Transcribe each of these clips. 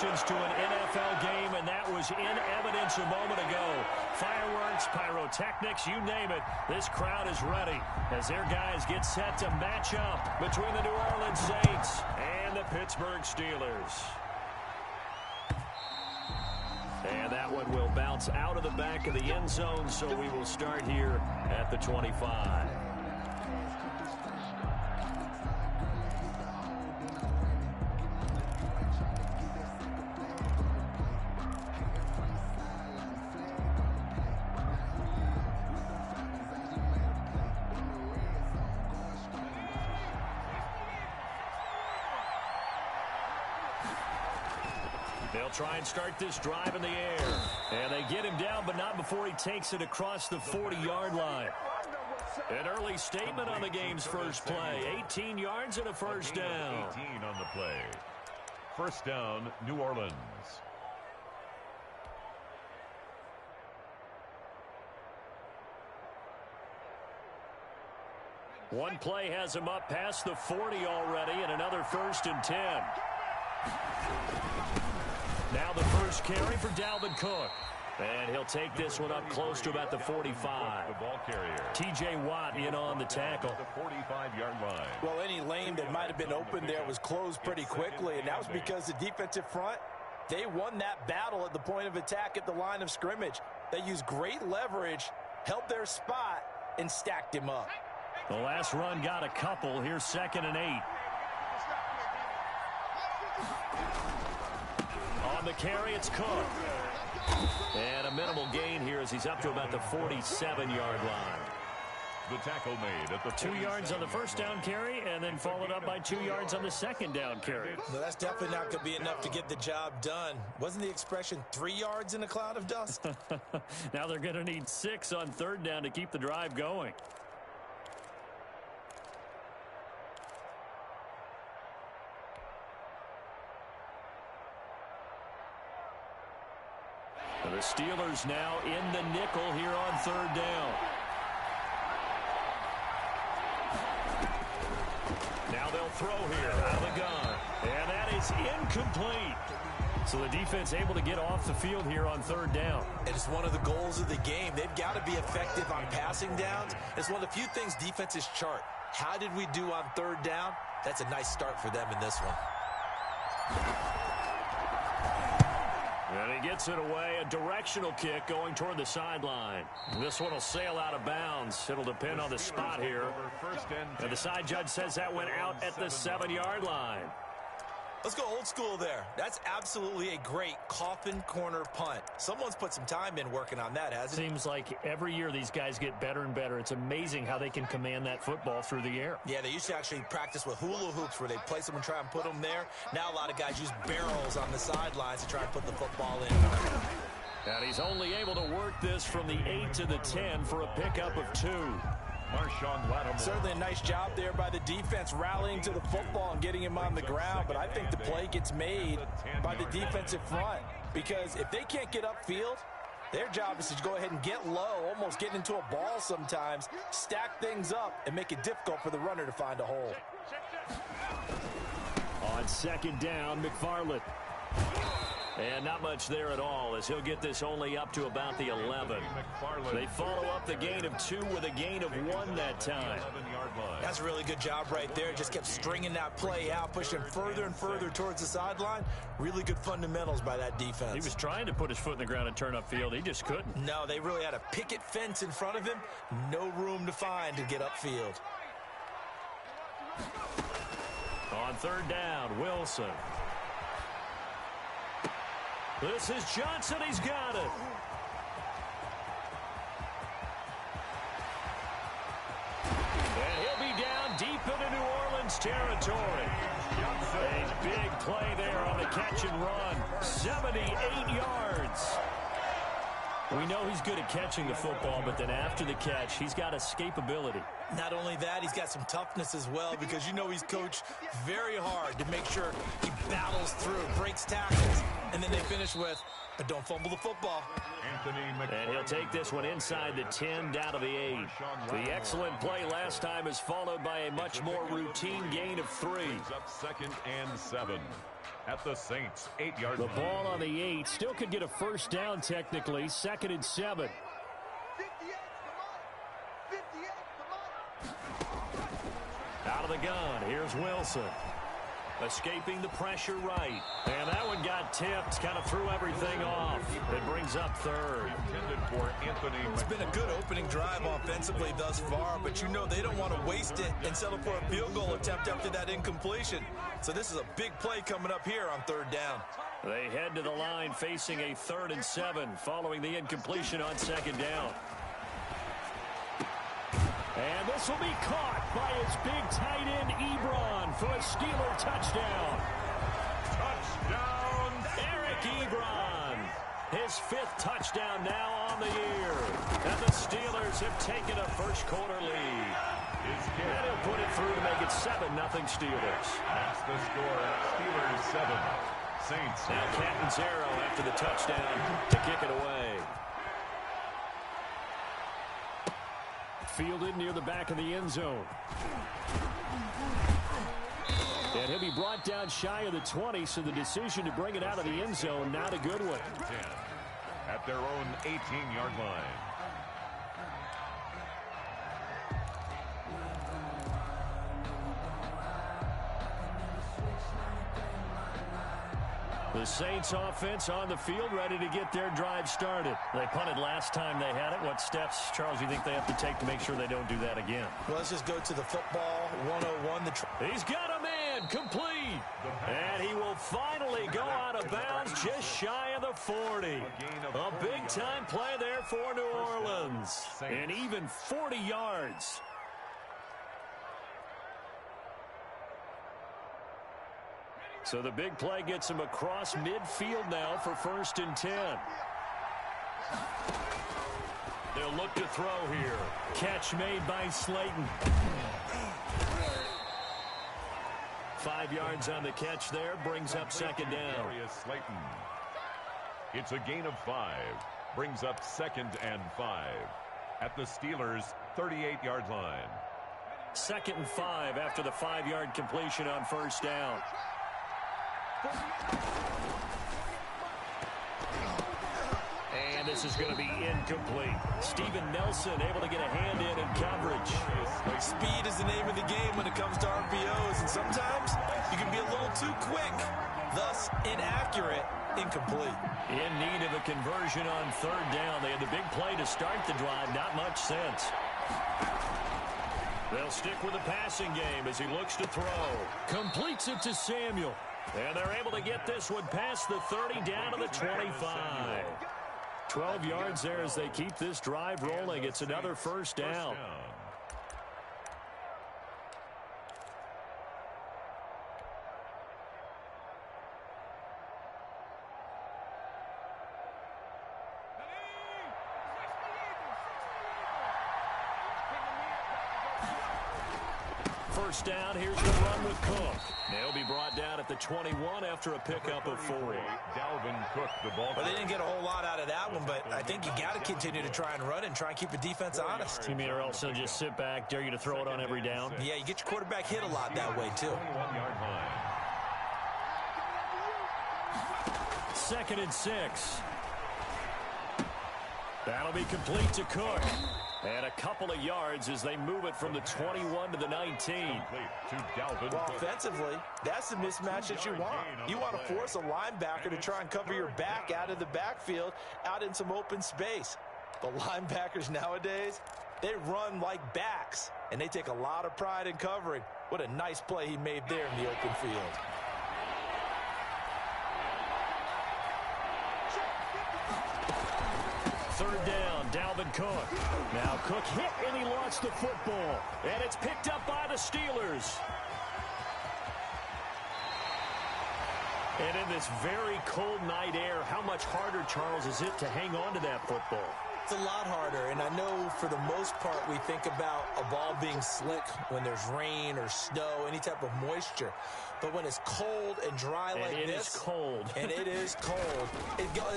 celebrations to an NFL game, and that was in evidence a moment ago. Fireworks, pyrotechnics, you name it. This crowd is ready as their guys get set to match up between the New Orleans Saints and the Pittsburgh Steelers. And that one will bounce out of the back of the end zone, so we will start here at the 25. They'll try and start this drive in the air. And they get him down, but not before he takes it across the 40-yard line. An early statement on the game's first play. 18 yards and a first down. 18 on the play. First down, New Orleans. One play has him up past the 40 already, and another 1st and 10. Now the first carry for Dalvin Cook. And he'll take this one up close to about the 45. The ball carrier. T.J. Watt in on the tackle. The 45-yard line. Well, any lane that might have been open there was closed pretty quickly, and that was because the defensive front, they won that battle at the point of attack at the line of scrimmage. They used great leverage, held their spot, and stacked him up. The last run got a couple. Here's 2nd and 8. On the carry, it's Cook. And a minimal gain here as he's up to about the 47-yard line. The tackle made at the 2 yards on the first down carry, and then followed up by 2 yards on the second down carry. No, that's definitely not going to be enough to get the job done. Wasn't the expression 3 yards in a cloud of dust? Now they're going to need 6 on 3rd down to keep the drive going. The Steelers now in the nickel here on 3rd down. Now they'll throw here out of the gun. And that is incomplete. So the defense able to get off the field here on 3rd down. And it's one of the goals of the game. They've got to be effective on passing downs. It's one of the few things defenses chart. How did we do on 3rd down? That's a nice start for them in this one. And he gets it away, a directional kick going toward the sideline. This one will sail out of bounds. It'll depend on the spot here. And the side judge says that went out at the 7-yard line. Let's go old school there. That's absolutely a great coffin corner punt. Someone's put some time in working on that, hasn't it? Seems like every year these guys get better and better. It's amazing how they can command that football through the air. Yeah, they used to actually practice with hula hoops where they place them and try and put them there. Now a lot of guys use barrels on the sidelines to try and put the football in. And he's only able to work this from the 8 to the 10 for a pickup of 2. Certainly a nice job there by the defense rallying to the football and getting him on the ground, but I think the play gets made by the defensive front because if they can't get upfield, their job is to go ahead and get low, almost get into a ball sometimes, stack things up, and make it difficult for the runner to find a hole. On 2nd down, McFarland. And not much there at all as he'll get this only up to about the 11. They follow up the gain of 2 with a gain of 1 that time. That's a really good job right there. Just kept stringing that play out, pushing further and further towards the sideline. Really good fundamentals by that defense. He was trying to put his foot in the ground and turn upfield. He just couldn't. No, they really had a picket fence in front of him. No room to find to get upfield. On 3rd down, Wilson. This is Johnson. He's got it. And he'll be down deep into New Orleans territory. A big play there on the catch and run. 78 yards. We know he's good at catching the football, but then after the catch, he's got escapability. Not only that, he's got some toughness as well because you know he's coached very hard to make sure he battles through, breaks tackles, And then they finish with, but don't fumble the football. And he'll take this one inside the 10, down to the 8. The excellent play last time is followed by a much more routine gain of 3. Up 2nd and 7 at the Saints 8-yard line. The ball on the 8 still could get a first down technically. 2nd and 7. Out of the gun, here's Wilson. Escaping the pressure right. And that one got tipped, kind of threw everything off. It brings up 3rd. It's been a good opening drive offensively thus far, but you know they don't want to waste it and settle for a field goal attempt after that incompletion. So this is a big play coming up here on 3rd down. They head to the line facing a 3rd and 7 following the incompletion on 2nd down. And this will be caught by his big tight end, Ebron, for a Steeler touchdown. Touchdown, Eric Ebron. His 5th touchdown now on the year. And the Steelers have taken a first-quarter lead. And he'll put it through to make it 7-0 Steelers. That's the score. Steelers 7. Saints. Now Catanzaro after the touchdown to kick it away. Fielded near the back of the end zone. And he'll be brought down shy of the 20, so the decision to bring it out of the end zone, not a good one. 10 at their own 18-yard line. The Saints offense on the field, ready to get their drive started. They punted last time they had it. What steps, Charles, do you think they have to take to make sure they don't do that again? Well, let's just go to the football 101. He's got a man, complete. And he will finally go out of bounds just shy of the 40. A big-time play there for New Orleans. And even 40 yards. So the big play gets him across midfield now for 1st and 10. They'll look to throw here. Catch made by Slayton. 5 yards on the catch there, brings up 2nd down. Slayton. It's a gain of 5. Brings up 2nd and 5 at the Steelers' 38-yard line. 2nd and 5 after the 5-yard completion on 1st down. And this is going to be incomplete. Steven Nelson able to get a hand in coverage. Speed is the name of the game when it comes to RPOs, and sometimes you can be a little too quick, thus inaccurate, incomplete. In need of a conversion on 3rd down. They had the big play to start the drive, not much sense. They'll stick with the passing game as he looks to throw. Completes it to Samuel. And they're able to get this one past the 30 down to the 25. 12 yards there as they keep this drive rolling. It's another 1st down. First down, here's the run with Cook. They'll be brought down at the 21 after a pickup of 4. Dalvin Cook, the ball. Well, they didn't get a whole lot out of that one, but I think you got to continue to try and run and try and keep the defense honest. You mean or else they'll just sit back, dare you to throw it on every down? Yeah, you get your quarterback hit a lot that way, too. 21-yard line. 2nd and 6. That'll be complete to Cook. And a couple of yards as they move it from the 21 to the 19. Well, offensively, that's the mismatch that you want. You want to force a linebacker to try and cover your back out of the backfield, out in some open space. The linebackers nowadays, they run like backs, and they take a lot of pride in covering. What a nice play he made there in the open field. Third down, Dalvin Cook. Now Cook hit and he lost the football. And it's picked up by the Steelers. And in this very cold night air, how much harder, Charles, is it to hang on to that football? It's a lot harder, and I know for the most part we think about a ball being slick when there's rain or snow, any type of moisture. But when it's cold and dry like this. It is cold. And it is cold.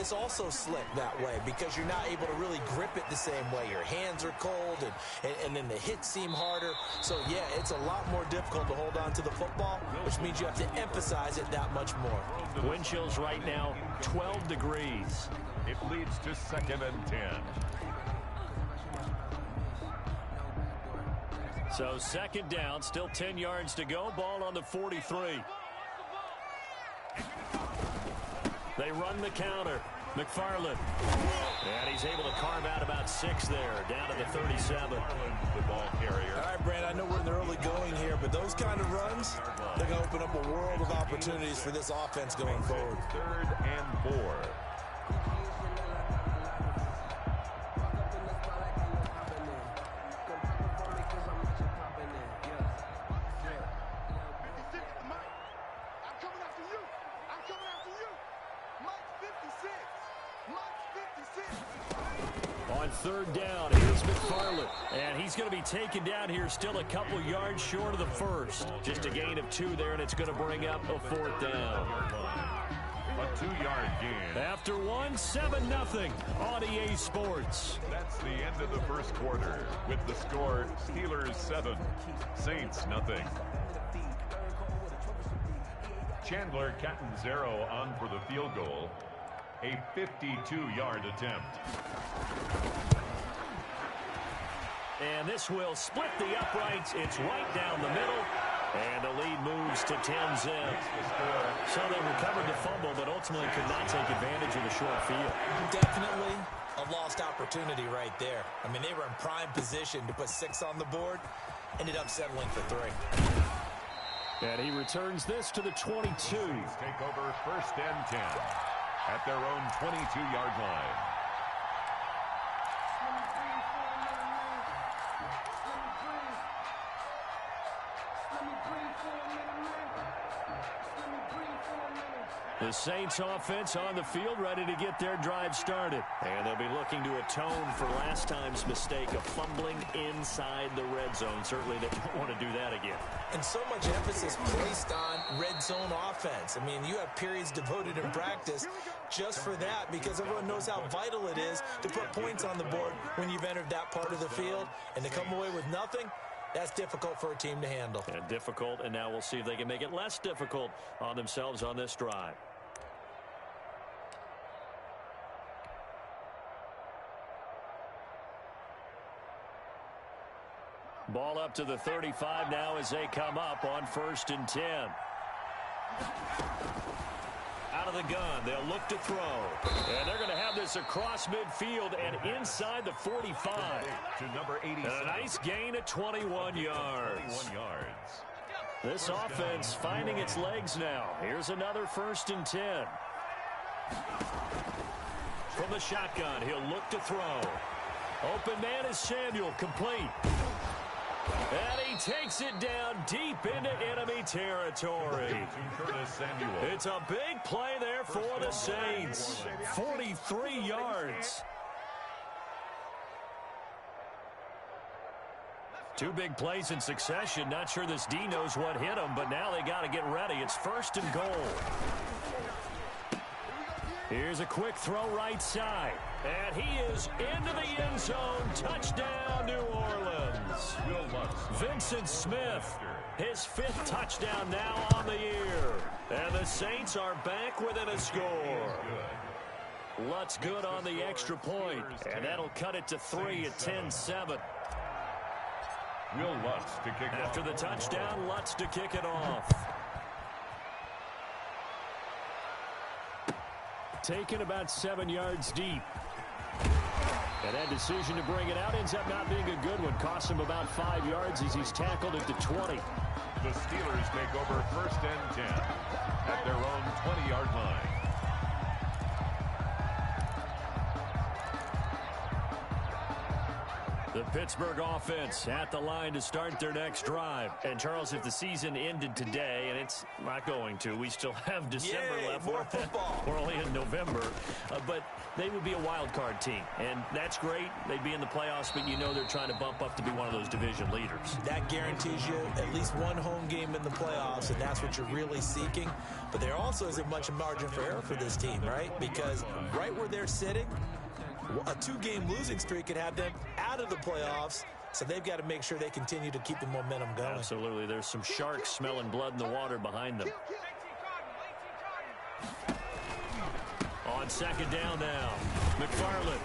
It's also slick that way because you're not able to really grip it the same way. Your hands are cold, and then the hits seem harder. So, yeah, it's a lot more difficult to hold on to the football, which means you have to emphasize it that much more. Wind chills right now, 12 degrees. It leads to 2nd and 10. So 2nd down, still 10 yards to go. Ball on the 43. They run the counter. McFarland. And he's able to carve out about 6 there, down to the 37. The ball carrier. All right, Brand, I know we're in the early going here, but those kind of runs, they're going to open up a world of opportunities for this offense going forward. 3rd and 4. On 3rd down, here's McFarland. And he's going to be taken down here, still a couple yards short of the first. Just a gain of 2 there, and it's going to bring up a 4th down. A 2-yard gain. After 1, 7-0 on EA Sports. That's the end of the first quarter. With the score, Steelers 7, Saints nothing. Chandler Catanzaro on for the field goal. A 52-yard attempt. And this will split the uprights. It's right down the middle. And the lead moves to 10-zip. So they recovered the fumble, but ultimately could not take advantage of the short field. Definitely a lost opportunity right there. I mean, they were in prime position to put 6 on the board. Ended up settling for 3. And he returns this to the 22. Saints take over 1st and 10 at their own 22-yard line. The Saints offense on the field, ready to get their drive started. And they'll be looking to atone for last time's mistake of fumbling inside the red zone. Certainly they don't want to do that again. And so much emphasis placed on red zone offense. I mean, you have periods devoted in practice just for that because everyone knows how vital it is to put points on the board when you've entered that part of the field. And to come away with nothing, that's difficult for a team to handle. And difficult, and now we'll see if they can make it less difficult on themselves on this drive. Ball up to the 35 now as they come up on 1st and 10. Out of the gun, they'll look to throw. And they're going to have this across midfield and inside the 45. To number 87. And a nice gain of 21 yards. 21 yards. This offense finding its legs now. Here's another 1st and 10. From the shotgun, he'll look to throw. Open man is Samuel, complete. And he takes it down deep into enemy territory. It's a big play there for the Saints. 43 yards. 2 big plays in succession. Not sure this D knows what hit him, but now they got to get ready. It's 1st and goal. Here's a quick throw right side. And he is into the end zone. Touchdown, New Orleans. Vincent Smith, his 5th touchdown now on the year. And the Saints are back within a score. Lutz good on the extra point. And that'll cut it to 3 at 10-7. Will Lutz to kick off. After the touchdown, Lutz to kick it off. Taken about 7 yards deep. And that decision to bring it out ends up not being a good one. Costs him about 5 yards as he's tackled at the 20. The Steelers take over 1st and 10 at their own 20-yard line. The Pittsburgh offense at the line to start their next drive. And, Charles, if the season ended today, and it's not going to, we still have December left. More football. We're only in November. But they would be a wild card team. And that's great. They'd be in the playoffs, but you know they're trying to bump up to be one of those division leaders. That guarantees you at least one home game in the playoffs, and that's what you're really seeking. But there also isn't much margin for error for this team, right? Because right where they're sitting, a two-game losing streak could have them out of the playoffs, so they've got to make sure they continue to keep the momentum going. Absolutely. There's some sharks smelling blood in the water behind them. On second down now, McFarland.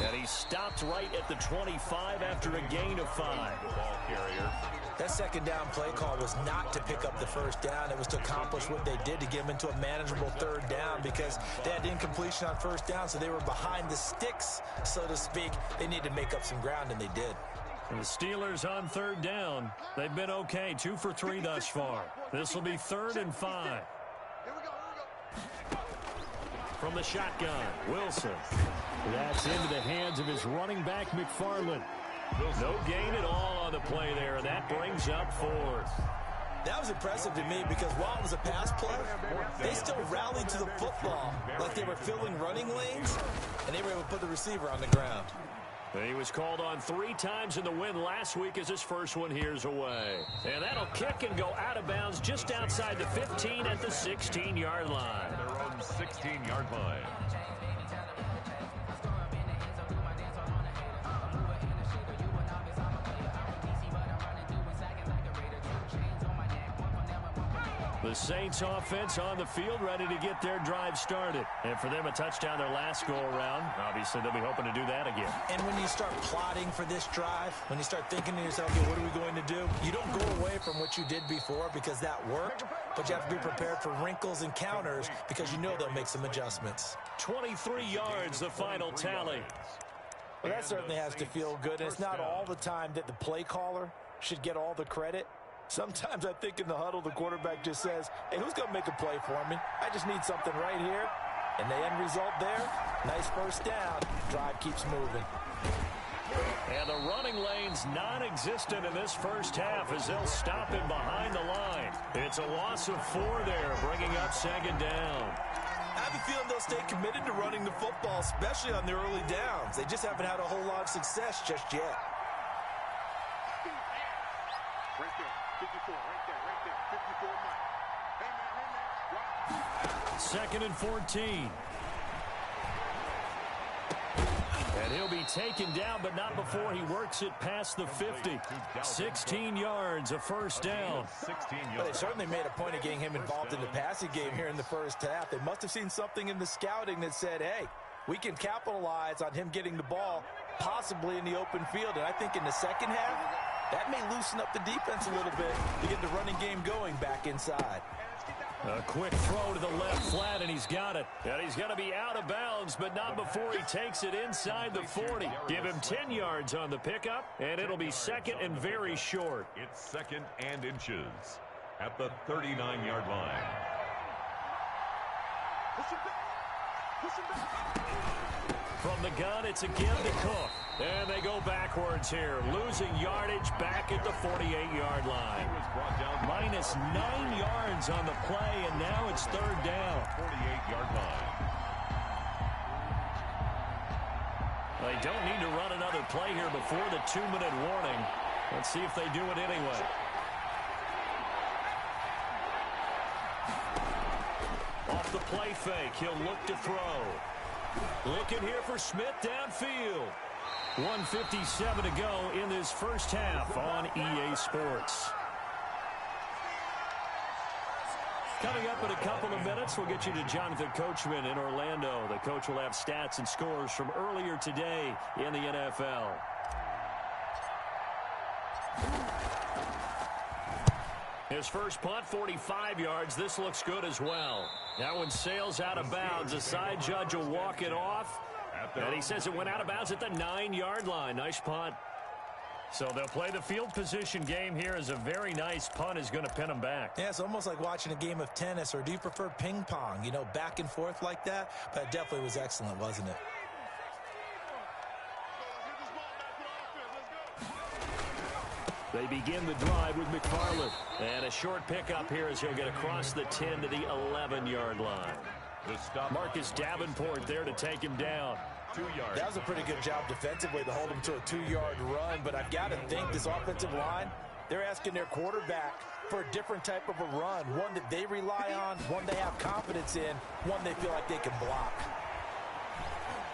And he stopped right at the 25 after a gain of 5. Ball carrier. That second down play call was not to pick up the first down. It was to accomplish what they did, to get them into a manageable third down, because they had incompletion on first down, so they were behind the sticks, so to speak. They needed to make up some ground, and they did. And the Steelers on third down. They've been okay, 2 for 3 thus far. This will be 3rd and 5. From the shotgun, Wilson. That's into the hands of his running back, McFarland. No gain at all on the play there, and that brings up 4th. That was impressive to me because while it was a pass play, they still rallied to the football like they were filling running lanes, and they were able to put the receiver on the ground. And he was called on 3 times in the win last week as his first one here's away. And that'll kick and go out of bounds just outside the 15 at the 16-yard line. Their own 16-yard line. The Saints offense on the field ready to get their drive started. And for them, a touchdown their last go-around. Obviously, they'll be hoping to do that again. And when you start plotting for this drive, when you start thinking to yourself, okay, what are we going to do? You don't go away from what you did before because that worked, but you have to be prepared for wrinkles and counters because you know they'll make some adjustments. 23 yards, the final tally. Well, that certainly has to feel good. And it's not all the time that the play caller should get all the credit. Sometimes I think in the huddle, the quarterback just says, hey, who's going to make a play for me? I just need something right here. And the end result there, nice first down. Drive keeps moving. And the running lane's non-existent in this first half as they'll stop him behind the line. It's a loss of 4 there, bringing up second down. I have a feeling they'll stay committed to running the football, especially on the early downs. They just haven't had a whole lot of success just yet. Right there, 54, right there, 54 Mike. Hey, man, 2nd and 14. And he'll be taken down, but not before he works it past the 50. 16 yards, a first down. Well, they certainly made a point of getting him involved in the passing game here in the first half. They must have seen something in the scouting that said, hey, we can capitalize on him getting the ball, possibly in the open field. And I think in the second half, that may loosen up the defense a little bit to get the running game going back inside. A quick throw to the left flat, and he's got it. And he's going to be out of bounds, but not before he takes it inside the 40. Give him 10 yards on the pickup, and it'll be 2nd and very short. It's 2nd and inches at the 39-yard line. From the gun, it's a give to Cook. And they go backwards here, losing yardage back at the 48-yard line. Minus 9 yards on the play, and now it's 3rd down. 48-yard line. They don't need to run another play here before the 2-minute warning. Let's see if they do it anyway. Off the play fake, he'll look to throw. Looking here for Smith downfield. 1:57 to go in this first half on EA Sports. Coming up in a couple of minutes, we'll get you to Jonathan Coachman in Orlando. The coach will have stats and scores from earlier today in the NFL. His first punt, 45 yards. This looks good as well. That one sails out of bounds. The side judge will walk it off. And he says it went out of bounds at the 9-yard line. Nice punt. So they'll play the field position game here as a very nice punt is going to pin them back. Yeah, it's almost like watching a game of tennis, or do you prefer ping pong? You know, back and forth like that? But it definitely was excellent, wasn't it? They begin the drive with McFarland. And a short pickup here as he'll get across the 10 to the 11-yard line. Marcus Davenport there to take him down. 2 yards. That was a pretty good job defensively to hold him to a 2-yard run, but I've got to think this offensive line, they're asking their quarterback for a different type of a run, one that they rely on, one they have confidence in, one they feel like they can block.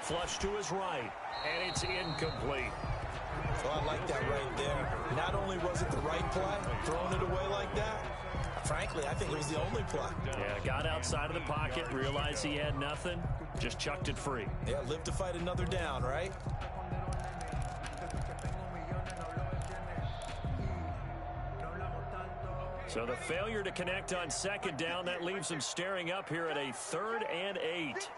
Flush to his right, and it's incomplete. Well, I like that right there. Not only was it the right play, throwing it away like that, frankly, I think it was the only play. Yeah, got outside of the pocket, realized he had nothing, just chucked it free. Yeah, live to fight another down, right? So the failure to connect on second down, that leaves him staring up here at a 3rd and 8.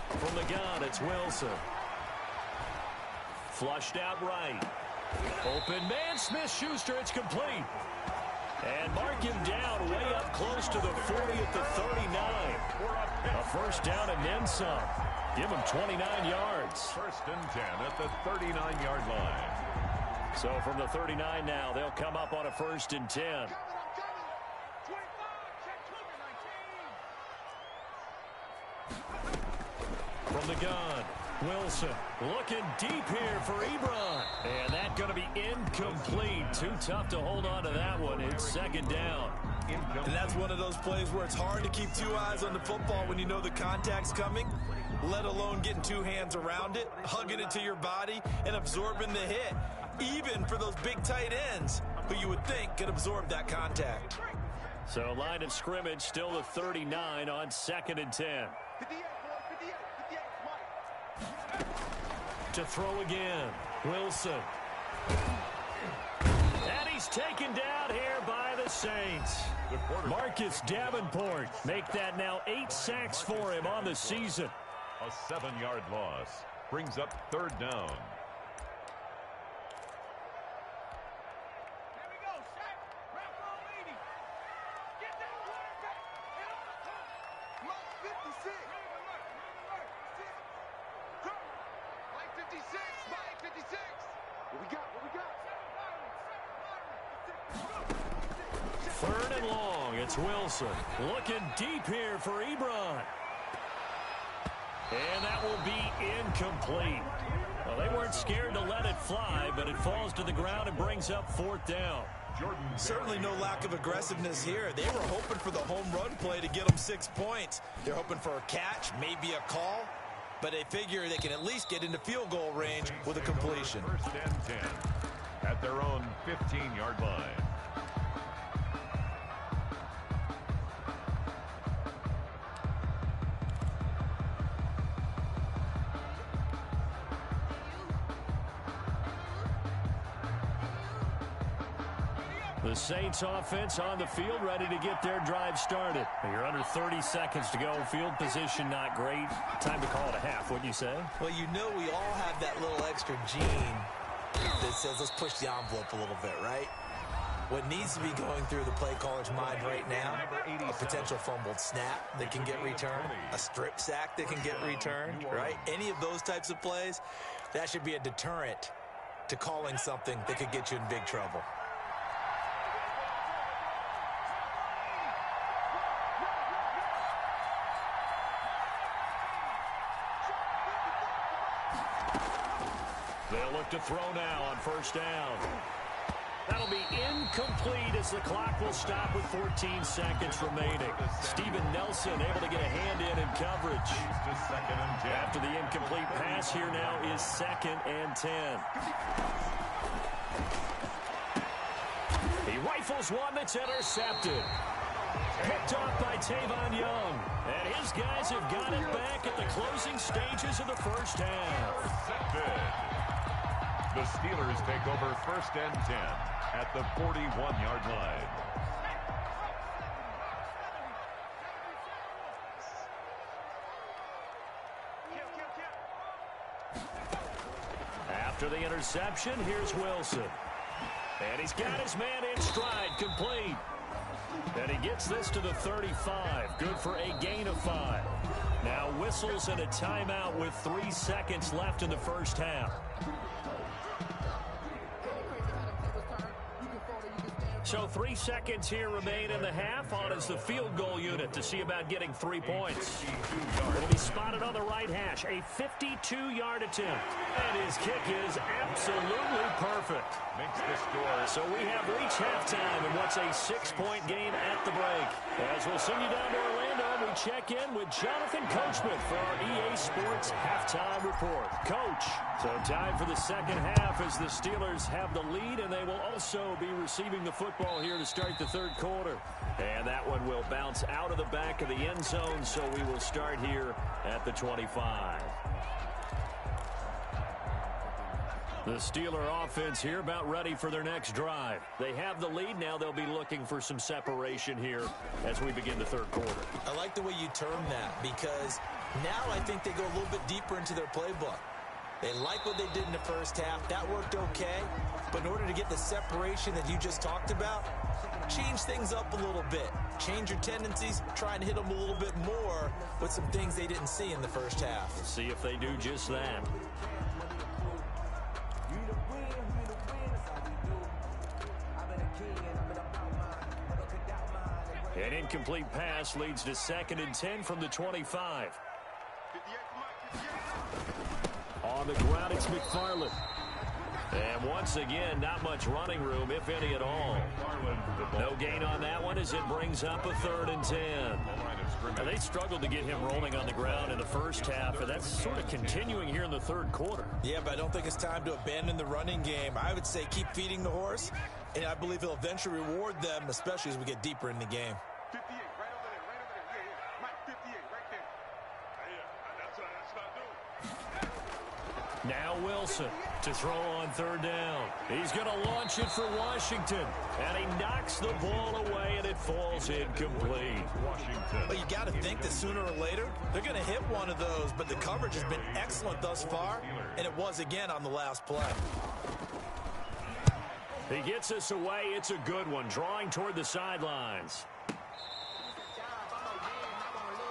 From the gun, it's Wilson. Flushed out right. Open man, Smith-Schuster, it's complete. And mark him down way up close to the 40 at the 39. A first down and then some. Give him 29 yards. 1st and 10 at the 39-yard line. So from the 39 now, they'll come up on a 1st and 10. From the gun, Wilson looking deep here for Ebron. And that's going to be incomplete. Too tough to hold on to that one. It's 2nd down. And that's one of those plays where it's hard to keep 2 eyes on the football when you know the contact's coming, let alone getting 2 hands around it, hugging it to your body, and absorbing the hit. Even for those big tight ends who you would think could absorb that contact. So line of scrimmage still the 39 on 2nd and 10. To throw again, Wilson. And he's taken down here by the Saints. Marcus Davenport make that now 8 sacks for him on the season. A 7-yard loss brings up 3rd down. Third and long, it's Wilson. Looking deep here for Ebron. And that will be incomplete. Well, they weren't scared to let it fly, but it falls to the ground and brings up 4th down. Certainly no lack of aggressiveness here. They were hoping for the home run play to get them 6 points. They're hoping for a catch, maybe a call, but they figure they can at least get into field goal range with a completion. 1st and 10 at their own 15-yard line. The Saints offense on the field, ready to get their drive started. You're under 30 seconds to go. Field position not great. Time to call it a half, wouldn't you say? Well, you know we all have that little extra gene that says let's push the envelope a little bit, right? What needs to be going through the play caller's mind right now, a potential fumbled snap that can get returned, a strip sack that can get returned, right? Any of those types of plays, that should be a deterrent to calling something that could get you in big trouble. They'll look to throw now on 1st down. That'll be incomplete as the clock will stop with 14 seconds remaining. Steven Nelson able to get a hand in coverage. After the incomplete pass, here now is 2nd and 10. He rifles one that's intercepted. Picked off by Tavon Young. And his guys have got it back at the closing stages of the 1st half. The Steelers take over 1st and 10 at the 41-yard line. After the interception, here's Wilson. And he's got his man in stride, complete. And he gets this to the 35. Good for a gain of 5. Now whistles and a timeout with 3 seconds left in the 1st half. So 3 seconds here remain in the half. On is the field goal unit to see about getting 3 points. Will be spotted on the right hash. A 52-yard attempt. And his kick is absolutely perfect. Makes the score. So we have reached halftime in what's a 6-point game at the break. As we'll send you down to Orlando, we check in with Jonathan Coachman for our EA Sports Halftime Report. Coach, so time for the second half as the Steelers have the lead, and they will also be receiving the football here to start the third quarter. And that one will bounce out of the back of the end zone, so we will start here at the 25. The Steeler offense here about ready for their next drive. They have the lead. Now they'll be looking for some separation here as we begin the third quarter. I like the way you term that because now I think they go a little bit deeper into their playbook. They like what they did in the first half. That worked okay. But in order to get the separation that you just talked about, change things up a little bit. Change your tendencies. Try and hit them a little bit more with some things they didn't see in the first half. We'll see if they do just that. An incomplete pass leads to 2nd and 10 from the 25. On the ground, it's McFarland. And once again, not much running room, if any at all. No gain on that one as it brings up a 3rd and 10. Now, they struggled to get him rolling on the ground in the first half, and that's sort of continuing here in the third quarter. Yeah, but I don't think it's time to abandon the running game. I would say keep feeding the horse, and I believe he'll eventually reward them, especially as we get deeper in the game. 58, right over there, right over there. Yeah. Mike, 58, right there. That's what I do. Now Wilson to throw on 3rd down. He's going to launch it for Washington, and he knocks the ball away, and it falls incomplete. Washington. But you got to think that sooner or later, they're going to hit one of those, but the coverage has been excellent thus far, and it was again on the last play. He gets us away. It's a good one, drawing toward the sidelines.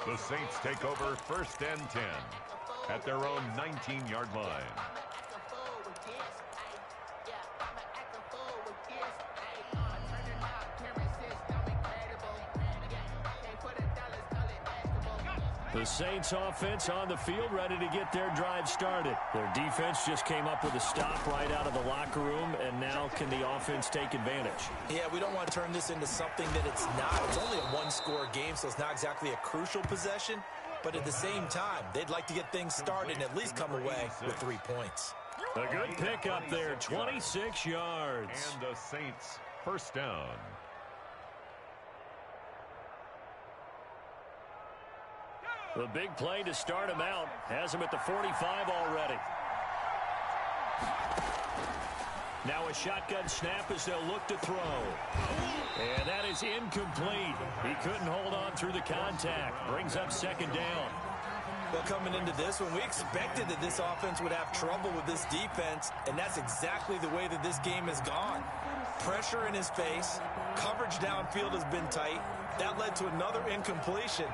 The Saints take over 1st and 10 at their own 19-yard line. The Saints offense on the field ready to get their drive started. Their defense just came up with a stop right out of the locker room, and now can the offense take advantage? Yeah, we don't want to turn this into something that it's not. It's only a one-score game, so it's not exactly a crucial possession. But at the same time, they'd like to get things started and at least come away with 3 points. A good pickup there, 26 yards. And the Saints 1st down. The big play to start him out has him at the 45 already. Now a shotgun snap as they'll look to throw. And that is incomplete. He couldn't hold on through the contact. Brings up 2nd down. Well, coming into this one, we expected that this offense would have trouble with this defense, and that's exactly the way that this game has gone. Pressure in his face. Coverage downfield has been tight. That led to another incompletion.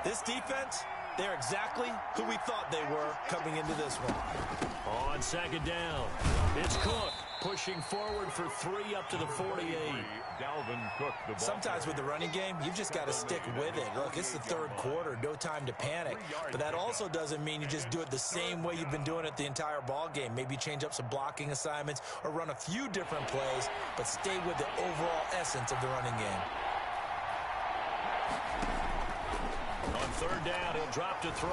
This defense, they're exactly who we thought they were coming into this one. On 2nd down, it's Cook pushing forward for 3 up to the 48. Dalvin Cook, the ball. Sometimes with the running game, you've just got to stick with it. Look, it's the third quarter, no time to panic. But that also doesn't mean you just do it the same way you've been doing it the entire ball game. Maybe change up some blocking assignments or run a few different plays, but stay with the overall essence of the running game. On 3rd down, he'll drop to throw.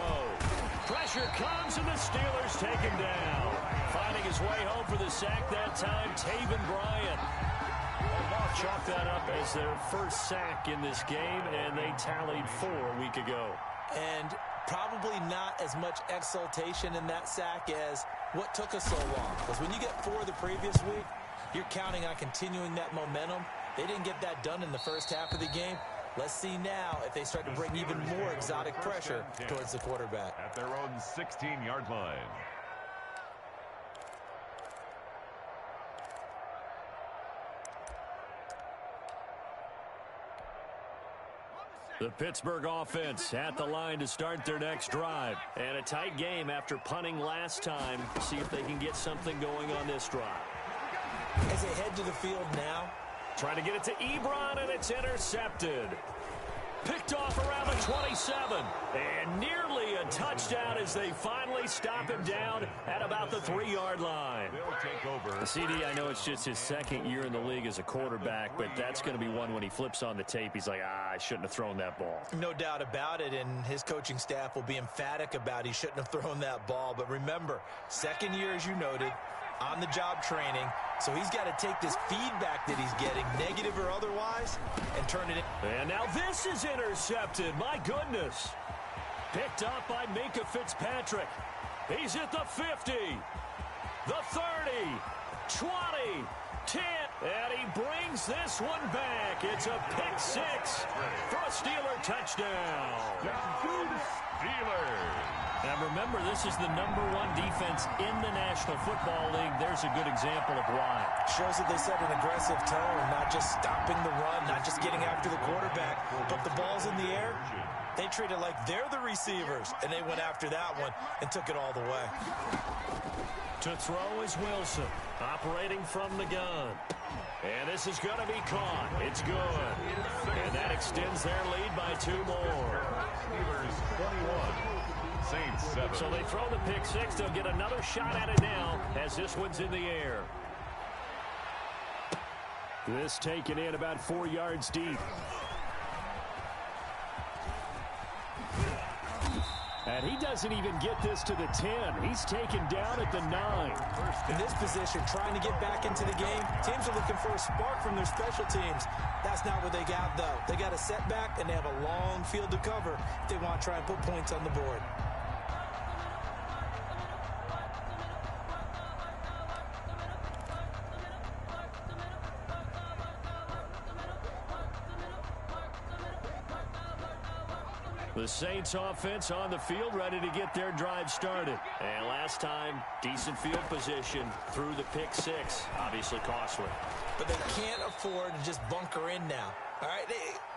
Pressure comes, and the Steelers take him down. Finding his way home for the sack that time, Taven Bryan. Chalk that up as their first sack in this game, and they tallied 4 a week ago. And probably not as much exultation in that sack as what took us so long. Because when you get 4 the previous week, you're counting on continuing that momentum. They didn't get that done in the first half of the game. Let's see now if they start to bring even more exotic pressure towards the quarterback. At their own 16-yard line. The Pittsburgh offense at the line to start their next drive. And a tight game after punting last time. See if they can get something going on this drive. As they head to the field now, Trying to get it to Ebron, and it's intercepted. Picked off around the 27. And nearly a touchdown as they finally stop him down at about the 3-yard line. They'll take over. CD, I know it's just his second year in the league as a quarterback, but that's going to be one when he flips on the tape. He's like, I shouldn't have thrown that ball. No doubt about it, and his coaching staff will be emphatic about he shouldn't have thrown that ball. But remember, second year, as you noted, on-the-job training, so he's got to take this feedback that he's getting, negative or otherwise, and turn it in. And now this is intercepted. My goodness. Picked up by Minka Fitzpatrick. He's at the 50, the 30, 20, 10, and he brings this one back. It's a pick six for a Steeler touchdown. Steelers. And remember, this is the #1 defense in the National Football League. There's a good example of why. Shows that they set an aggressive tone, not just stopping the run, not just getting after the quarterback, but the ball's in the air. They treat it like they're the receivers, and they went after that one and took it all the way. To throw is Wilson, operating from the gun. And this is going to be caught. It's good. And that extends their lead by 2 more. Steelers 21. Saints 7. So they throw the pick six. They'll get another shot at it now as this one's in the air. This taken in about 4 yards deep. And he doesn't even get this to the 10. He's taken down at the 9. In this position, trying to get back into the game, teams are looking for a spark from their special teams. That's not what they got, though. They got a setback, and they have a long field to cover if they want to try and put points on the board. The Saints offense on the field, ready to get their drive started. And last time, decent field position through the pick six. Obviously costly. But they can't afford to just bunker in now. All right,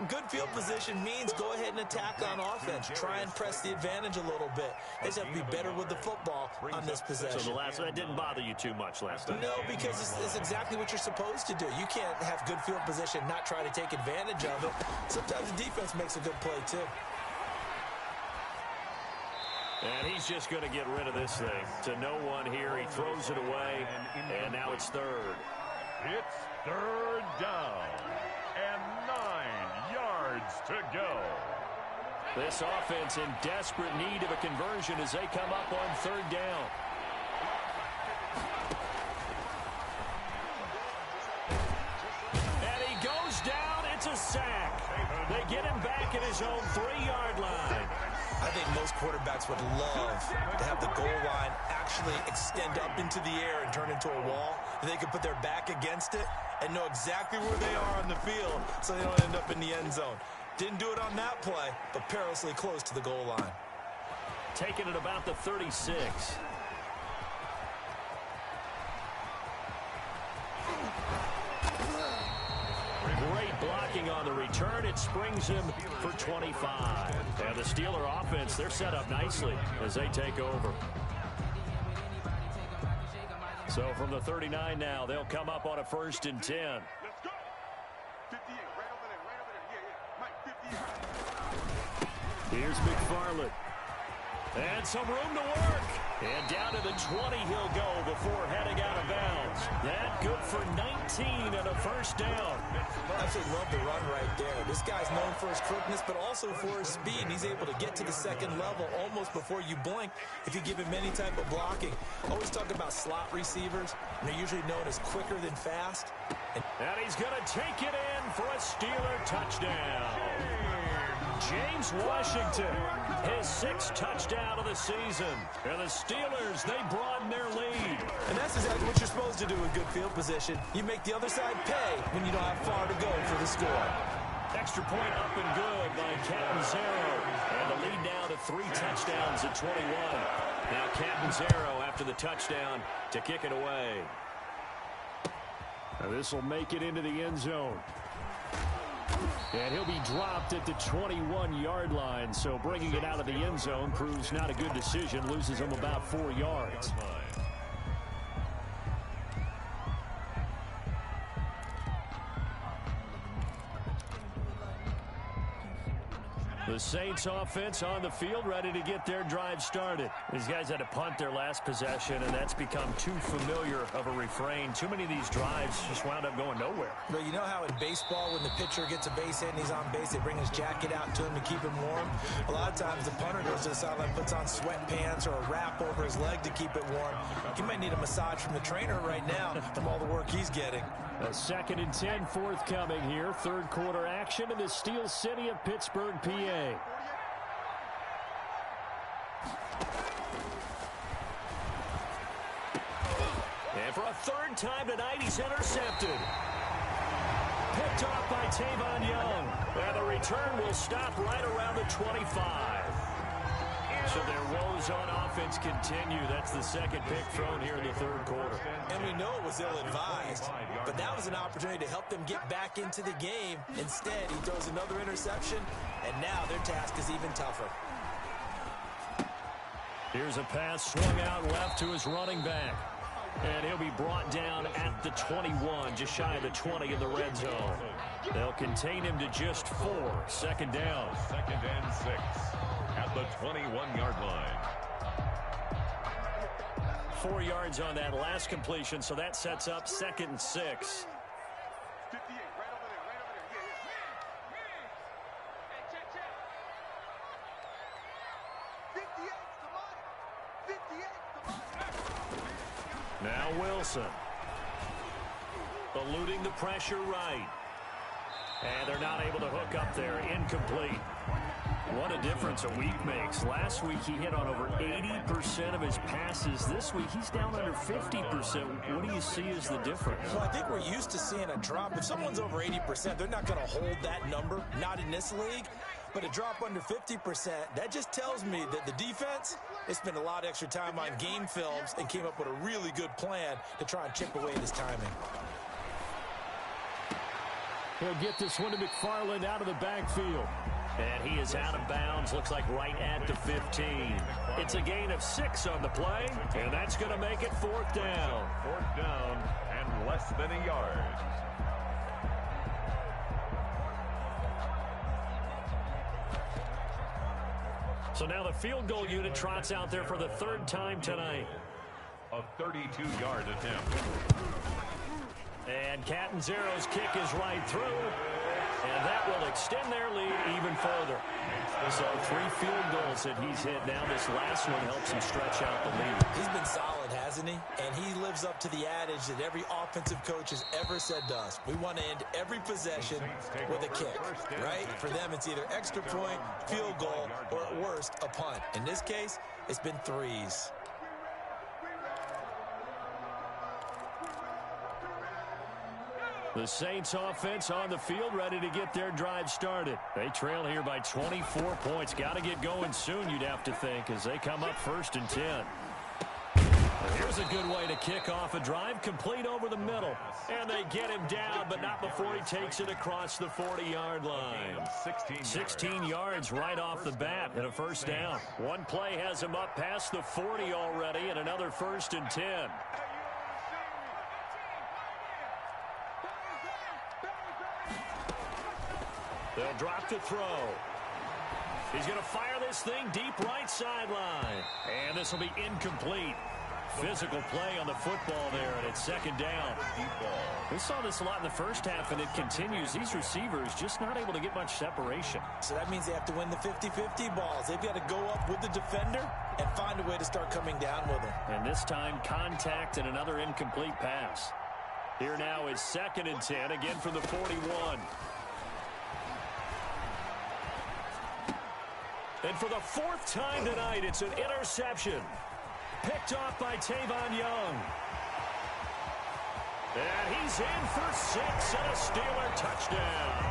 good field position means go ahead and attack on offense. Try and press the advantage a little bit. They just have to be better with the football on this possession. So the last one, that didn't bother you too much last time? No, because it's exactly what you're supposed to do. You can't have good field position, not try to take advantage of it. Sometimes the defense makes a good play, too. And he's just going to get rid of this thing. To no one here. He throws it away, and now it's third. It's third down, and 9 yards to go. This offense in desperate need of a conversion as they come up on third down. And he goes down. It's a sack. They get him back at his own 3-yard line. I think most quarterbacks would love to have the goal line actually extend up into the air and turn into a wall. They could put their back against it and know exactly where they are on the field so they don't end up in the end zone. Didn't do it on that play, but perilously close to the goal line. Taking it about the 36. Great blocking on the return. It springs him for 25. And the Steeler offense, they're set up nicely as they take over. So from the 39 now, they'll come up on a 1st and 10. Let's go. 58, right over there, right over there. Yeah, Mike, 58. Here's McFarland. And some room to work. And down to the 20 he'll go before heading out of bounds. That good for 19 and a 1st down. I absolutely love the run right there. This guy's known for his quickness, but also for his speed. He's able to get to the second level almost before you blink if you give him any type of blocking. Always talk about slot receivers, and they're usually known as quicker than fast. And he's going to take it in for a Steeler touchdown. James Washington, his 6th touchdown of the season. And the Steelers, they broaden their lead. And that's exactly what you're supposed to do with good field position. You make the other side pay when you don't have far to go for the score. Extra point up and good by Catanzaro. And the lead now to 3 touchdowns at 21. Now Catanzaro after the touchdown to kick it away. Now this will make it into the end zone. And he'll be dropped at the 21-yard line, so bringing it out of the end zone proves not a good decision, loses him about 4 yards. Saints offense on the field, ready to get their drive started. These guys had to punt their last possession, and that's become too familiar of a refrain. Too many of these drives just wound up going nowhere. But you know how in baseball, when the pitcher gets a base hit and he's on base, they bring his jacket out to him to keep him warm? A lot of times the punter goes to the sideline, puts on sweatpants or a wrap over his leg to keep it warm. He might need a massage from the trainer right now from all the work he's getting. A 2nd and 10 forthcoming here. Third quarter action in the Steel City of Pittsburgh, PA. And for a third time tonight, he's intercepted. Picked off by Tavon Young. And the return will stop right around the 25. So their woes on offense continue. That's the second pick thrown here in the third quarter. And we know it was ill-advised, but that was an opportunity to help them get back into the game. Instead, he throws another interception, and now their task is even tougher. Here's a pass swung out left to his running back. And he'll be brought down at the 21, just shy of the 20 in the red zone. They'll contain him to just 4. Second down. 2nd and 6 at the 21-yard line. 4 yards on that last completion, so that sets up 2nd and 6. 58, right over there, right over there. Yeah, 58, come on. 58, come on. Now Wilson. Eluding the pressure right. And they're not able to hook up there. Incomplete. What a difference a week makes. Last week he hit on over 80% of his passes. This week he's down under 50%. What do you see as the difference? Well, I think we're used to seeing a drop. If someone's over 80%, they're not going to hold that number. Not in this league. But a drop under 50%, that just tells me that the defense, they spent a lot of extra time on game films and came up with a really good plan to try and chip away at his timing. He'll get this one to McFarland out of the backfield. And he is out of bounds, looks like right at the 15. It's a gain of 6 on the play, and that's going to make it 4th down. 4th down and less than a yard. So now the field goal unit trots out there for the 3rd time tonight. A 32-yard attempt. And Catanzaro's kick is right through. And that will extend their lead even further. So 3 field goals that he's hit now. This last one helps him stretch out the lead. He's been solid, hasn't he? And he lives up to the adage that every offensive coach has ever said to us. We want to end every possession with a kick, right? For them, it's either extra point, field goal, or at worst, a punt. In this case, it's been 3s. The Saints offense on the field, ready to get their drive started. They trail here by 24 points. Got to get going soon, you'd have to think, as they come up 1st and 10. Here's a good way to kick off a drive, complete over the middle. And they get him down, but not before he takes it across the 40-yard line. 16 yards right off the bat and a 1st down. One play has him up past the 40 already, and another 1st and 10. They'll drop to throw. He's going to fire this thing deep right sideline. And this will be incomplete. Physical play on the football there, and it's 2nd down. We saw this a lot in the first half, and it continues. These receivers just not able to get much separation. So that means they have to win the 50-50 balls. They've got to go up with the defender and find a way to start coming down with him. And this time, contact and another incomplete pass. Here now is 2nd and 10, again from the 41. And for the 4th time tonight, it's an interception. Picked off by Tavon Young. And he's in for 6 and a Steeler touchdown.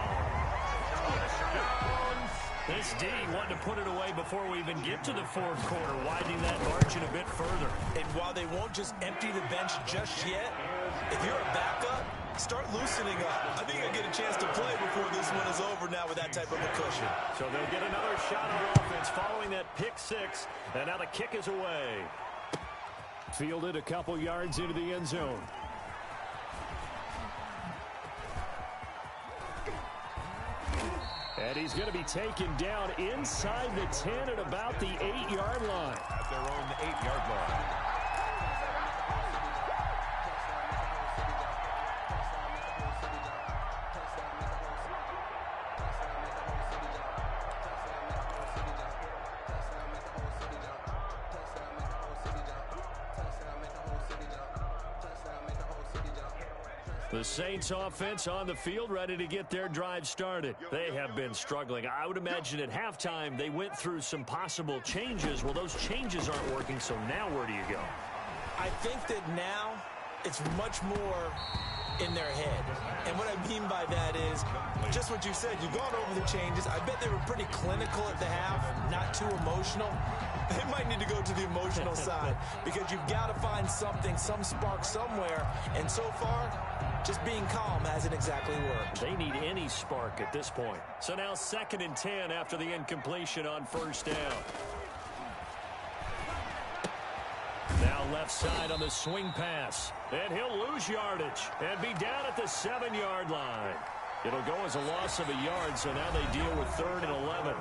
This D wanted to put it away before we even get to the 4th quarter, widening that margin a bit further. And while they won't just empty the bench just yet, if you're a backup, start loosening up. I think you'll get a chance to play before this one is over now with that type of a cushion. So they'll get another shot on offense following that pick 6. And now the kick is away. Fielded a couple yards into the end zone. And he's going to be taken down inside the 10 at about the 8-yard line. At their own 8-yard line. The Saints offense on the field ready to get their drive started. They have been struggling. I would imagine at halftime they went through some possible changes. Well, those changes aren't working, so now where do you go? I think that now it's much more in their head. And what I mean by that is just what you said. You've gone over the changes. I bet they were pretty clinical at the half, not too emotional. They might need to go to the emotional side because you've got to find something, some spark somewhere. And so far, just being calm hasn't exactly worked. They need any spark at this point. So now 2nd and 10 after the incompletion on first down. Now left side on the swing pass. And he'll lose yardage and be down at the 7-yard line. It'll go as a loss of a yard, so now they deal with 3rd and 11.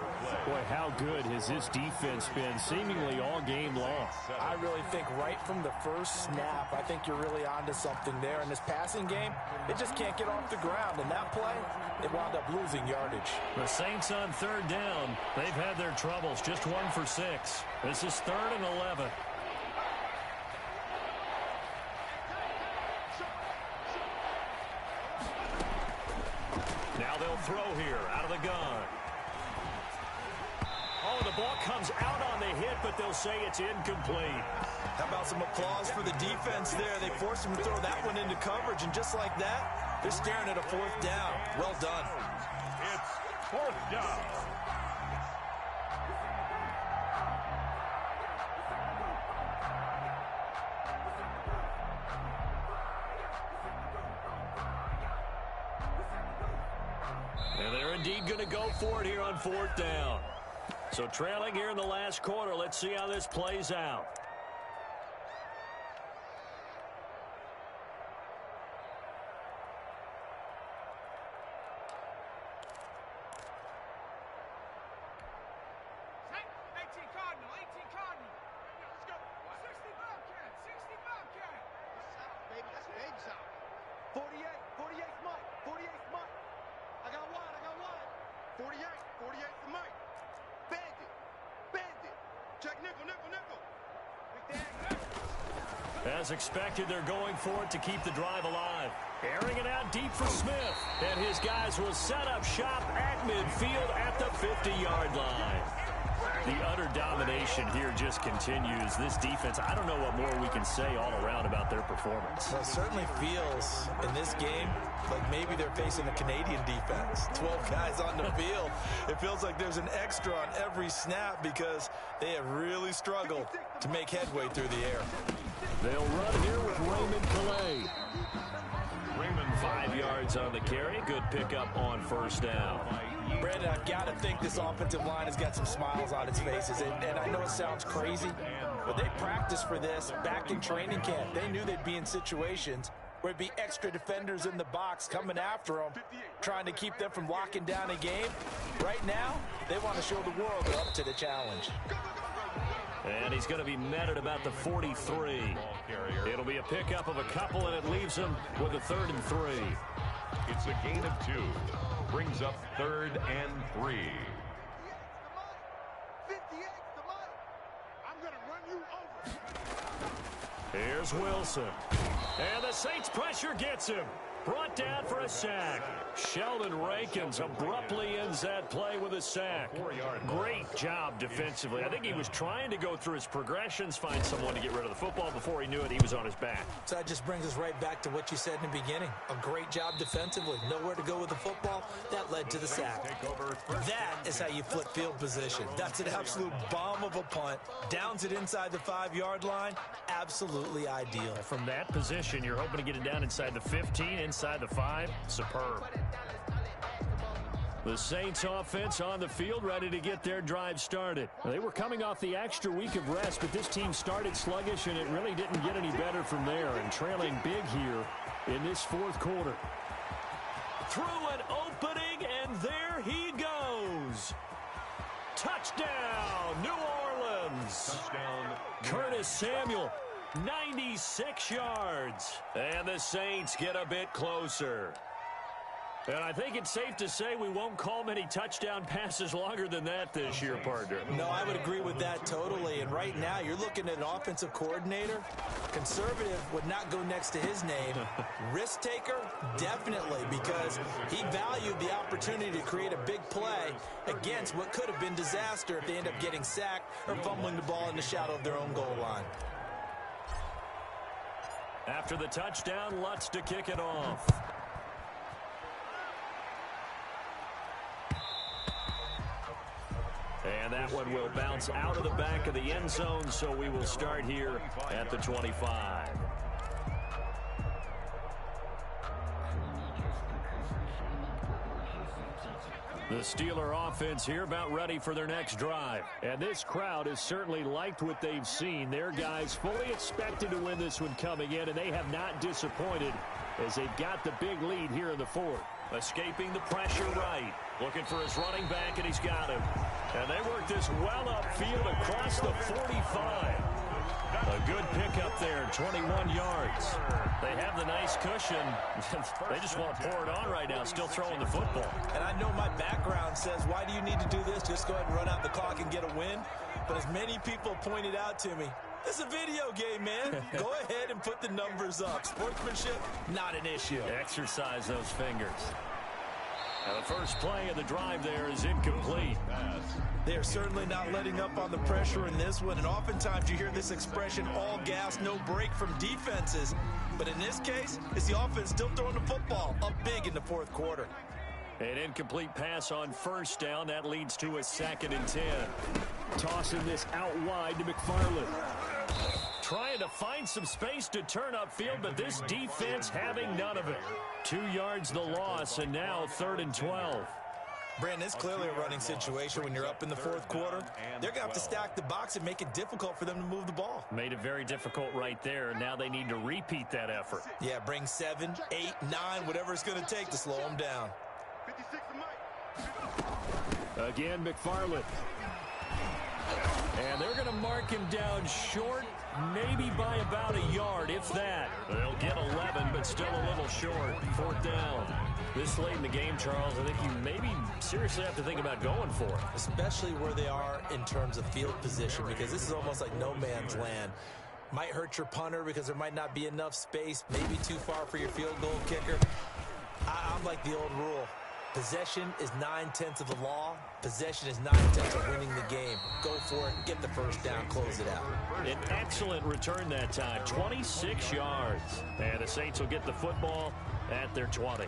Boy, how good has this defense been seemingly all game long? I really think right from the first snap, I think you're really onto something there. In this passing game, it just can't get off the ground. And that play, it wound up losing yardage. The Saints on 3rd down. They've had their troubles, just 1 for 6. This is 3rd and 11. Now they'll throw here out of the gun. Oh, the ball comes out on the hit, but they'll say it's incomplete. How about some applause for the defense there? They forced him to throw that one into coverage, and just like that, they're staring at a 4th down. Well done. It's 4th down. And they're indeed going to go for it here on 4th down. So trailing here in the last quarter. Let's see how this plays out. As expected, they're going for it to keep the drive alive. Airing it out deep for Smith. And his guys will set up shop at midfield at the 50-yard line. The utter domination here just continues. This defense, I don't know what more we can say all around about their performance. Well, it certainly feels in this game like maybe they're facing a Canadian defense. 12 guys on the field. It feels like there's an extra on every snap because they have really struggled to make headway through the air. They'll run here with Raymond Calais. Raymond 5 yards on the carry. Good pickup on first down. Brandon, I've got to think this offensive line has got some smiles on its faces. And I know it sounds crazy, but they practiced for this back in training camp. They knew they'd be in situations where it'd be extra defenders in the box coming after them, trying to keep them from locking down a game. Right now, they want to show the world they're up to the challenge. And he's going to be met at about the 43. It'll be a pickup of a couple, and it leaves him with a 3rd and 3. It's a gain of 2. Brings up 3rd and 3. Here's Wilson. And the Saints pressure gets him. Brought down for a sack. Sheldon Rankins abruptly ends that play with a sack. Great job defensively. I think he was trying to go through his progressions, find someone to get rid of the football. Before he knew it, he was on his back. So that just brings us right back to what you said in the beginning. A great job defensively. Nowhere to go with the football. That led to the sack. That is how you flip field position. That's an absolute bomb of a punt. Downs it inside the 5-yard line. Absolutely ideal. From that position, you're hoping to get it down inside the 15, inside the 5. Superb. The Saints offense on the field ready to get their drive started. They were coming off the extra week of rest, but this team started sluggish, and it really didn't get any better from there, and trailing big here in this 4th quarter. Through an opening, and there he goes. Touchdown, New Orleans. Touchdown. Curtis Samuel, 96 yards. And the Saints get a bit closer. And I think it's safe to say we won't call many touchdown passes longer than that this year, partner. No, I would agree with that totally. And right now, you're looking at an offensive coordinator. Conservative would not go next to his name. Risk taker, definitely, because he valued the opportunity to create a big play against what could have been disaster if they end up getting sacked or fumbling the ball in the shadow of their own goal line. After the touchdown, Lutz to kick it off. And that one will bounce out of the back of the end zone, so we will start here at the 25. The Steeler offense here about ready for their next drive. And this crowd has certainly liked what they've seen. Their guys fully expected to win this one coming in, and they have not disappointed as they've got the big lead here in the fourth. Escaping the pressure right. Looking for his running back, and he's got him. And they work this well upfield across the 45. A good pickup there, 21 yards. They have the nice cushion. They just want to pour it on right now, still throwing the football. And I know my background says, why do you need to do this? Just go ahead and run out the clock and get a win. But as many people pointed out to me, this is a video game, man. Go ahead and put the numbers up. Sportsmanship, not an issue. Exercise those fingers. And the first play of the drive there is incomplete. They are certainly not letting up on the pressure in this one, and oftentimes you hear this expression, all gas, no break from defenses. But in this case, it's the offense still throwing the football up big in the fourth quarter. An incomplete pass on first down. That leads to a 2nd and 10. Tossing this out wide to McFarland. Trying to find some space to turn upfield, but this defense having none of it. 2 yards the loss, and now 3rd and 12. Brandon, it's clearly a running situation when you're up in the fourth quarter. They're going to have to stack the box and make it difficult for them to move the ball. Made it very difficult right there. Now they need to repeat that effort. Yeah, bring 7, 8, 9, whatever it's going to take to slow them down. Again, McFarland. And they're going to mark him down short, maybe by about a yard, if that. They'll get 11, but still a little short. 4th down. This late in the game, Charles, I think you maybe seriously have to think about going for it. Especially where they are in terms of field position, because this is almost like no man's land. Might hurt your punter because there might not be enough space, maybe too far for your field goal kicker. I'm like the old rule. Possession is 9/10 of the law. Possession is 9/10 of winning the game. Go for it, get the first down, close it out. An excellent return that time, 26 yards. And the Saints will get the football at their 20.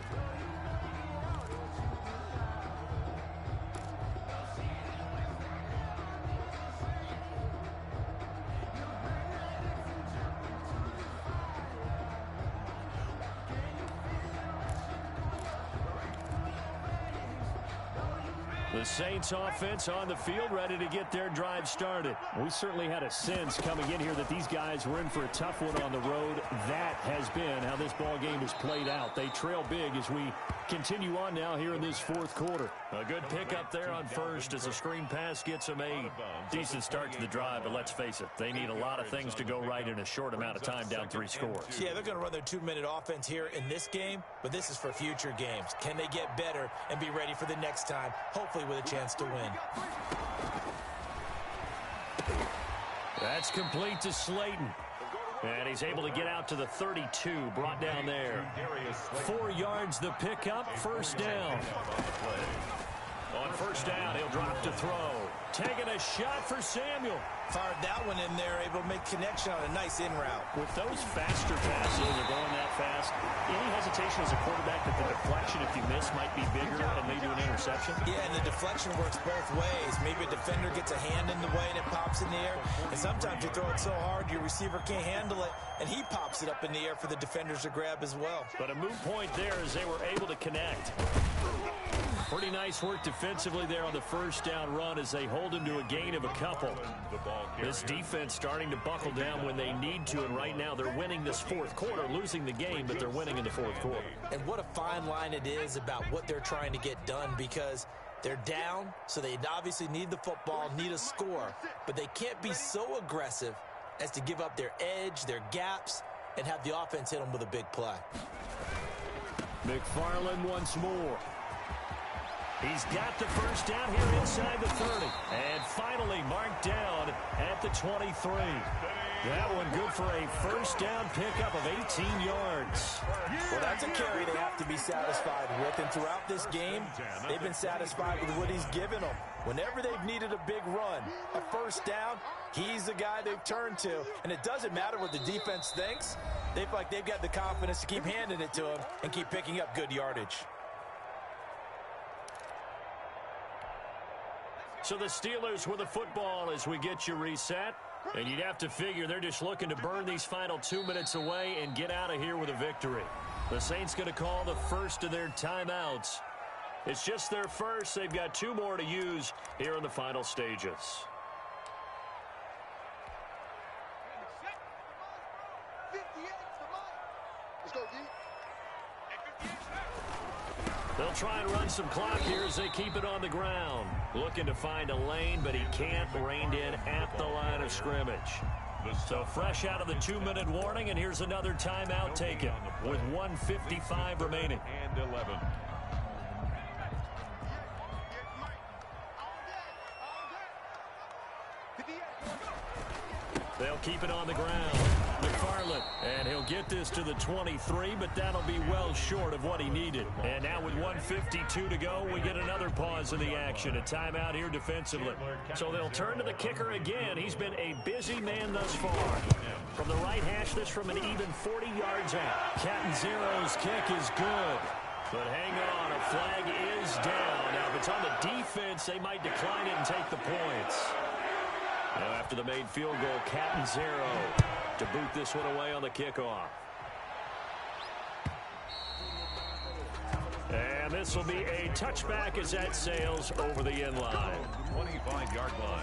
The Saints offense on the field, ready to get their drive started. We certainly had a sense coming in here that these guys were in for a tough one on the road. That has been how this ball game has played out. They trail big as we continue on now here in this fourth quarter. A good pickup there on first as a screen pass gets them 8. Decent start to the drive, but let's face it, they need a lot of things to go right in a short amount of time, down 3 scores. Yeah, they're going to run their 2-minute offense here in this game, but this is for future games. Can they get better and be ready for the next time, hopefully with a chance to win? That's complete to Slayton. And he's able to get out to the 32, brought down there. 4 yards the pickup, first down. On first down, he'll drop to throw. Taking a shot for Samuel. Fired that one in there, able to make connection on a nice in route. With those faster passes, they're going that fast, any hesitation as a quarterback that the deflection, if you miss, might be bigger and lead to an interception? Yeah, and the deflection works both ways. Maybe a defender gets a hand in the way and it pops in the air. And sometimes you throw it so hard your receiver can't handle it, and he pops it up in the air for the defenders to grab as well. But a moot point there as they were able to connect. Pretty nice work defensively there on the first down run as they hold him to a gain of a couple. This defense starting to buckle down when they need to, and right now they're winning this fourth quarter, losing the game, but they're winning in the fourth quarter. And what a fine line it is about what they're trying to get done, because They're down, so they obviously need the football, need a score, but they can't be so aggressive as to give up their edge, their gaps, and have the offense hit them with a big play. McFarland once more. He's got the first down here inside the 30. And finally marked down at the 23. That one good for a first down pickup of 18 yards. Well, that's a carry they have to be satisfied with. And throughout this game, they've been satisfied with what he's given them. Whenever they've needed a big run, a first down, he's the guy they've turned to. And it doesn't matter what the defense thinks. They feel like they've got the confidence to keep handing it to him and keep picking up good yardage. So the Steelers with the football as we get you reset. And you'd have to figure they're just looking to burn these final 2 minutes away and get out of here with a victory. The Saints going to call the first of their timeouts. It's just their first. They've got 2 more to use here in the final stages. Let's go, D. They'll try and run some clock here as they keep it on the ground. Looking to find a lane, but he can't. Reined in at the line of scrimmage. So fresh out of the 2-minute warning, and here's another timeout taken with 1:55 remaining. And 11. They'll keep it on the ground. McFarland, and he'll get this to the 23, but that'll be well short of what he needed. And now with 1:52 to go, we get another pause in the action. A timeout here defensively. So they'll turn to the kicker again. He's been a busy man thus far. From the right hash, this from an even 40 yards out. Catanzaro's kick is good. But hang on, a flag is down. Now, if it's on the defense, they might decline it and take the points. Now, after the made field goal, Catanzaro to boot this one away on the kickoff. And this will be a touchback as that sails over the end line. 25-yard line.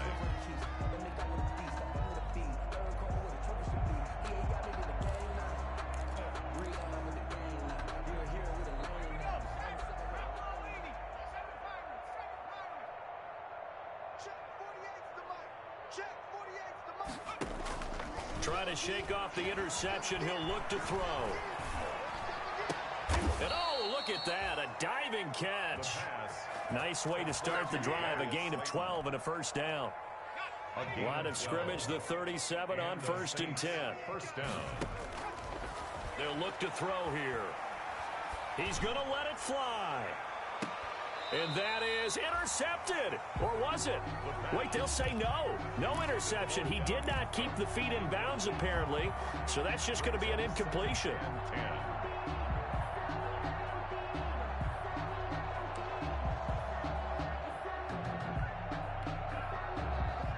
Trying to shake off the interception. He'll look to throw. And oh, look at that. A diving catch. Nice way to start the drive. A gain of 12 and a first down. Line of scrimmage, the 37 on 1st and 10. First down. They'll look to throw here. He's going to let it fly. And that is intercepted. Or was it? Wait, they'll say no. No interception. He did not keep the feet in bounds, apparently. So that's just going to be an incompletion.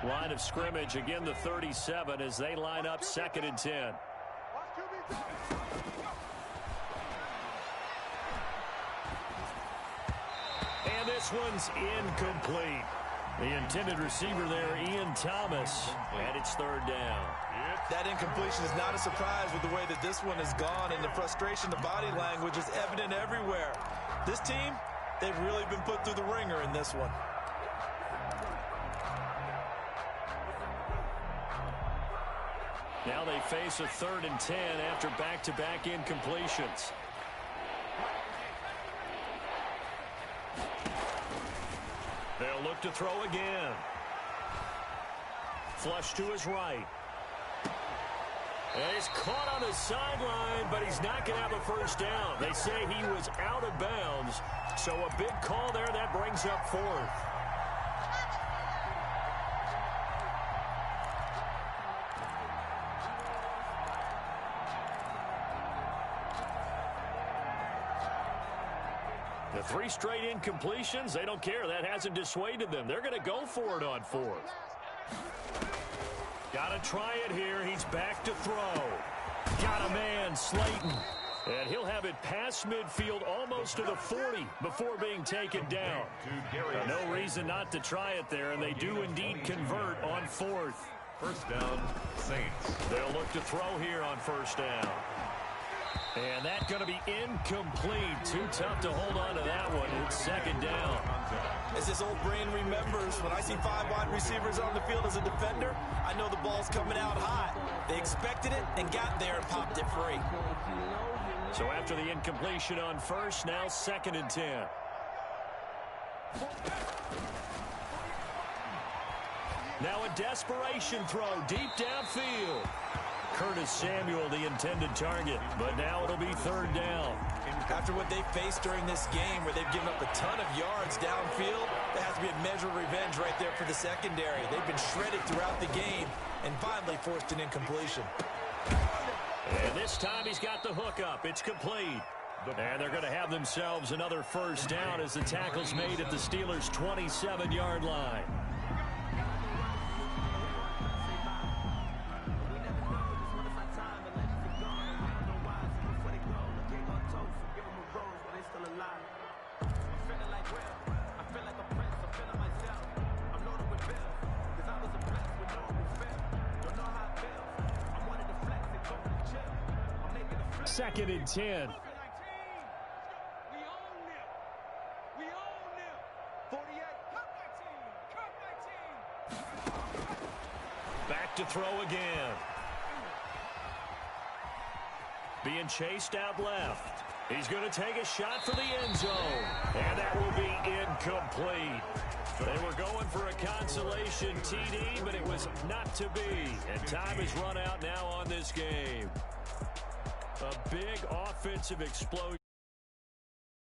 Line of scrimmage, again the 37 as they line up 2nd and 10. And this one's incomplete. The intended receiver there, Ian Thomas, and it's 3rd down. That incompletion is not a surprise with the way that this one has gone, and the frustration, the body language is evident everywhere. This team, they've really been put through the ringer in this one. Now they face a 3rd and 10 after back-to-back incompletions. They'll look to throw again. Flush to his right. And he's caught on the sideline, but he's not going to have a first down. They say he was out of bounds, so a big call there. That brings up 4th. The 3 straight incompletions, they don't care. That hasn't dissuaded them. They're going to go for it on 4th. Got to try it here. He's back to throw. Got a man, Slayton. And he'll have it past midfield almost to the 40 before being taken down. No reason not to try it there, and they do indeed convert on 4th. First down, Saints. They'll look to throw here on 1st down. And that's going to be incomplete. Too tough to hold on to that one. It's second down. As this old brain remembers, when I see 5 wide receivers on the field as a defender, I know the ball's coming out hot. They expected it and got there and popped it free. So after the incompletion on first, now second and 10. Now a desperation throw deep downfield. Curtis Samuel, the intended target, but now it'll be third down. After what they faced during this game where they've given up a ton of yards downfield, there has to be a measure of revenge right there for the secondary. They've been shredded throughout the game and finally forced an incompletion. And this time he's got the hook up. It's complete. And they're going to have themselves another first down as the tackle's made at the Steelers' 27-yard line. Second and 10. Back to throw again. Being chased out left. He's going to take a shot for the end zone. And that will be incomplete. They were going for a consolation TD, but it was not to be. And time has run out now on this game. A big offensive explosion.